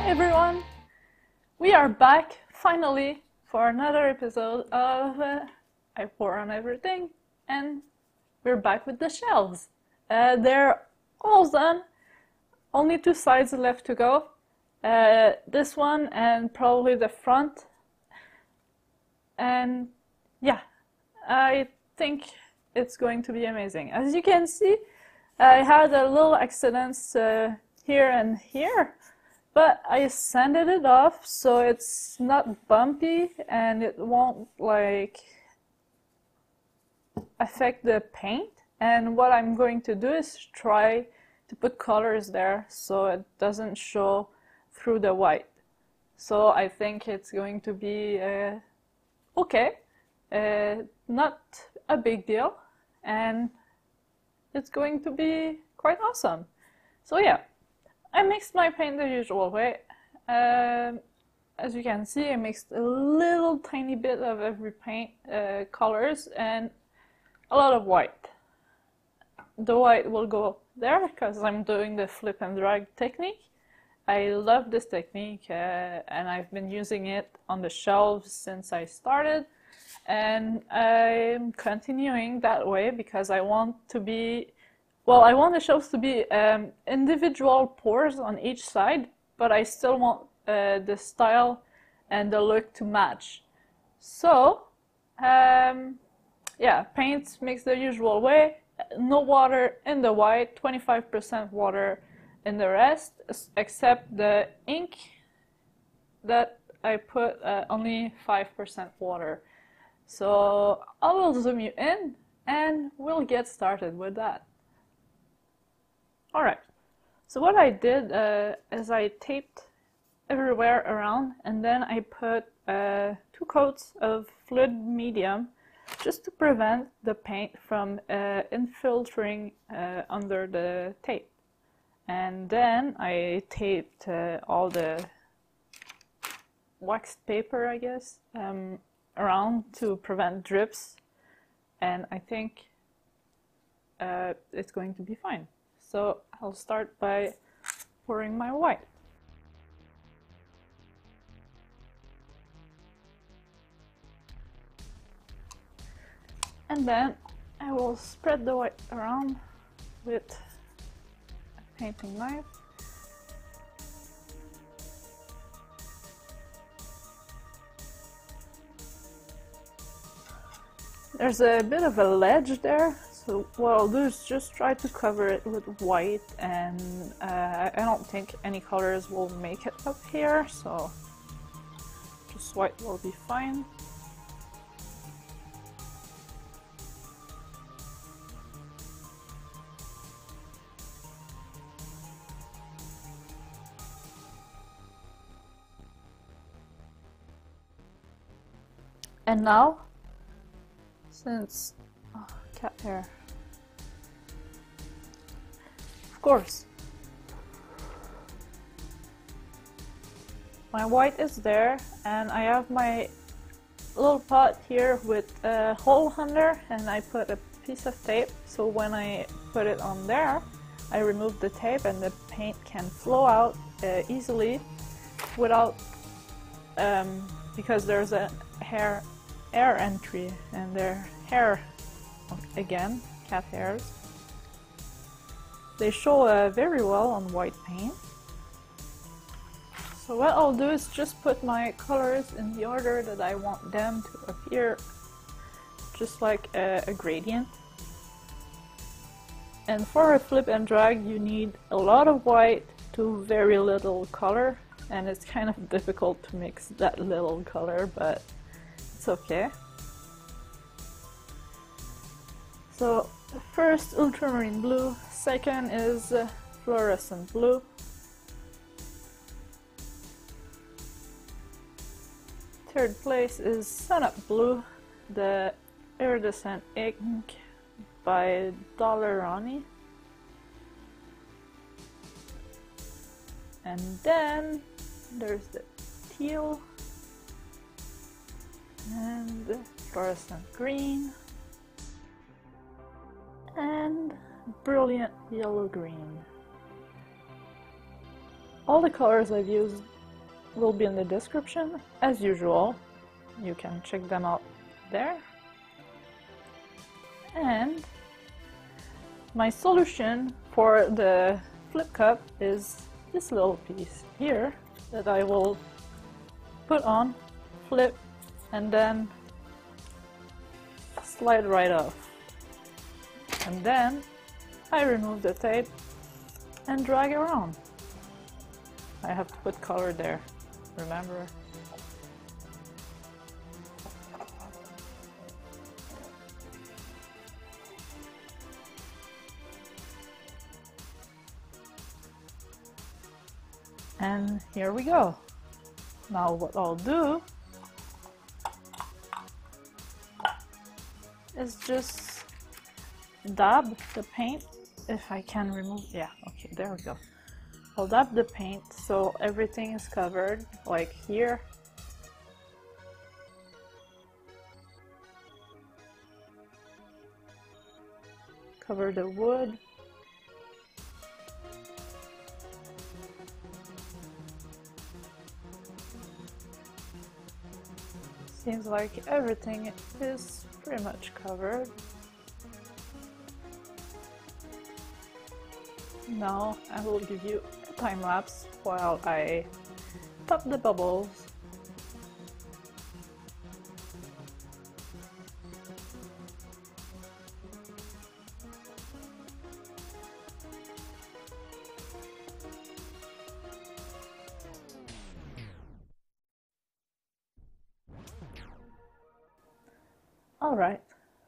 everyone! We are back, finally, for another episode of I Pour on Everything, and we're back with the shelves. They're all done, only two sides left to go. This one and probably the front. And yeah, I think it's going to be amazing. As you can see, I had a little accidents here and here, but I sanded it off so it's not bumpy and it won't like affect the paint. And what I'm going to do is try to put colors there so it doesn't show through the white. So I think it's going to be okay, not a big deal, and it's going to be quite awesome. So yeah, I mixed my paint the usual way. As you can see, I mixed a little tiny bit of every paint colors and a lot of white. The white will go there because I'm doing the flip and drag technique. I love this technique and I've been using it on the shelves since I started, and I'm continuing that way because I want to be, well, I want the shelves to be individual pours on each side, but I still want the style and the look to match. So yeah, paint mixed the usual way, no water in the white, 25% water in the rest, except the ink that I put only 5% water. So I will zoom you in and we'll get started with that. Alright, so what I did is I taped everywhere around, and then I put 2 coats of fluid medium just to prevent the paint from infiltrating under the tape. And then I taped all the waxed paper, I guess, around to prevent drips, and I think it's going to be fine. So I'll start by pouring my white. And then I will spread the white around with a painting knife. There's a bit of a ledge there, so what I'll do is just try to cover it with white, and I don't think any colors will make it up here, so just white will be fine. And now, since cat hair, of course, my white is there, and I have my little pot here with a hole under, and I put a piece of tape, so when I put it on there, I remove the tape and the paint can flow out easily without, because there's a air entry, and their hair, again, cat hairs, they show very well on white paint. So what I'll do is just put my colors in the order that I want them to appear, just like a gradient. And for a flip and drag, you need a lot of white to very little color, and it's kind of difficult to mix that little color, but it's okay. So first ultramarine blue, second is fluorescent blue, third place is sunup blue, the iridescent ink by Daler-Rowney, and then there's the teal and the fluorescent green and brilliant yellow green. All the colors I've used will be in the description as usual. You can check them out there. And my solution for the flip cup is this little piece here that I will put on, flip, and then slide right off. And then I remove the tape and drag around. I have to put color there, remember? And here we go. Now what I'll do is just dab the paint, if I can remove, yeah, okay, there we go. I'll dab the paint so everything is covered, like here. Cover the wood. Seems like everything is pretty much covered. Now I will give you a time lapse while I pop the bubbles. Alright,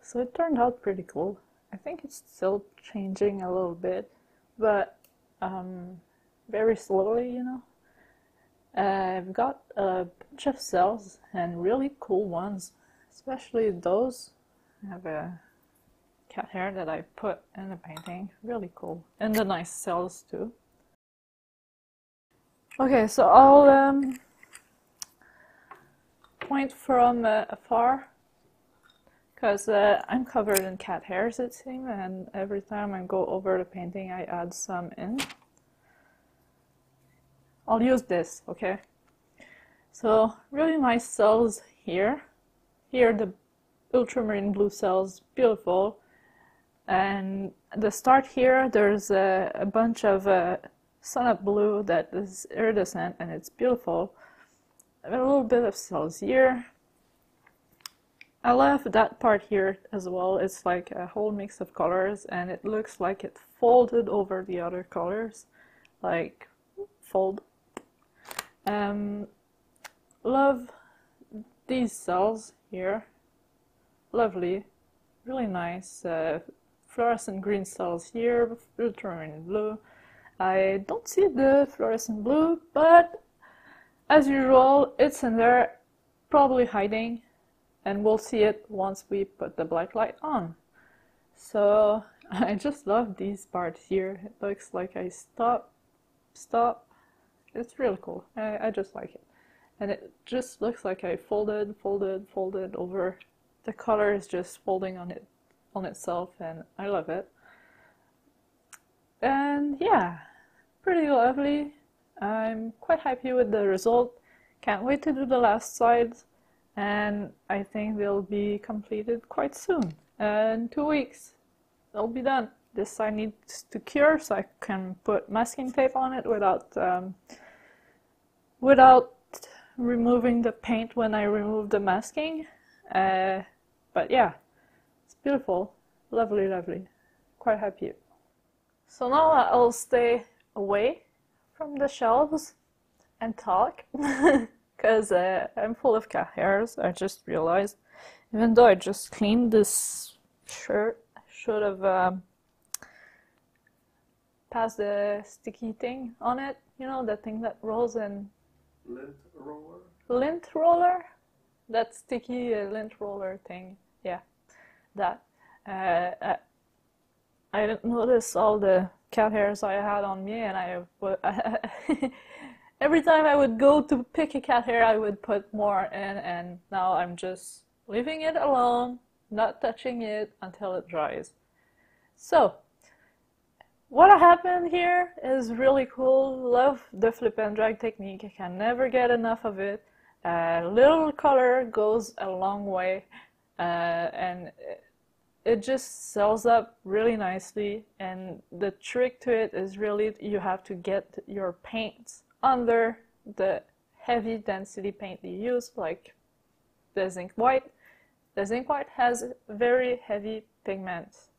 so it turned out pretty cool. I think it's still changing a little bit, but very slowly, you know. I've got a bunch of cells and really cool ones, especially those. I have a cat hair that I put in the painting, really cool, and the nice cells too. Okay, so I'll point from afar, because I'm covered in cat hairs, it seems, and every time I go over the painting I add some in. I'll use this, okay? So really nice cells here. Here the ultramarine blue cells, beautiful. And the start here, there's a bunch of sun-up blue that is iridescent, and it's beautiful. A little bit of cells here. I love that part here as well. It's like a whole mix of colors, and it looks like it folded over the other colors, like fold. Love these cells here, lovely, really nice. Fluorescent green cells here, ultramarine blue. I don't see the fluorescent blue, but as usual it's in there, probably hiding, and we'll see it once we put the black light on. So I just love these parts here. It looks like I stop. It's really cool. I just like it. And it just looks like I folded over. The color is just folding on itself, and I love it. And yeah, pretty lovely. I'm quite happy with the result. Can't wait to do the last sides, and I think they'll be completed quite soon. In 2 weeks, they'll be done. This side needs to cure so I can put masking tape on it without removing the paint when I remove the masking. But yeah, it's beautiful, lovely, quite happy. So now I'll stay away from the shelves and talk, because I'm full of cat hairs. I just realized, even though I just cleaned this shirt, I should have passed the sticky thing on it, you know, the thing that rolls in. Lint roller? Lint roller? That sticky lint roller thing. Yeah, that. I didn't notice all the cat hairs I had on me, and every time I would go to pick a cat hair, I would put more in, and now I'm just leaving it alone, not touching it until it dries. So, what happened here is really cool. Love the flip and drag technique. I can never get enough of it. Little color goes a long way, and it just sells up really nicely. And the trick to it is really you have to get your paints under the heavy density paint you use, like the zinc white. The zinc white has very heavy pigments,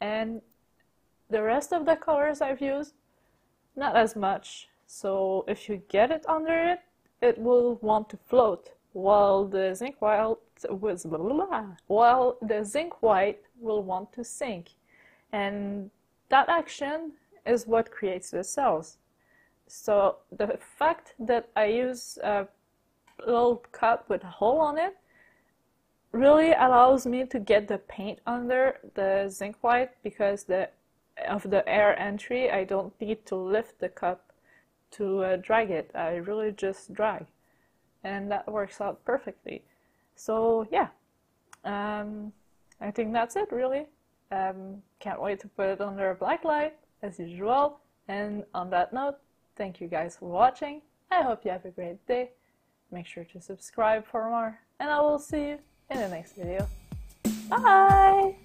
and the rest of the colors I've used, not as much. So if you get it under it, it will want to float, while the zinc white will want to sink. And that action is what creates the cells. So the fact that I use a little cup with a hole on it really allows me to get the paint under the zinc white, because of the air entry, I don't need to lift the cup to drag it. I really just drag, and that works out perfectly. So yeah, I think that's it really. Can't wait to put it under a black light as usual. And on that note, thank you guys for watching. I hope you have a great day. Make sure to subscribe for more, and I will see you in the next video. Bye!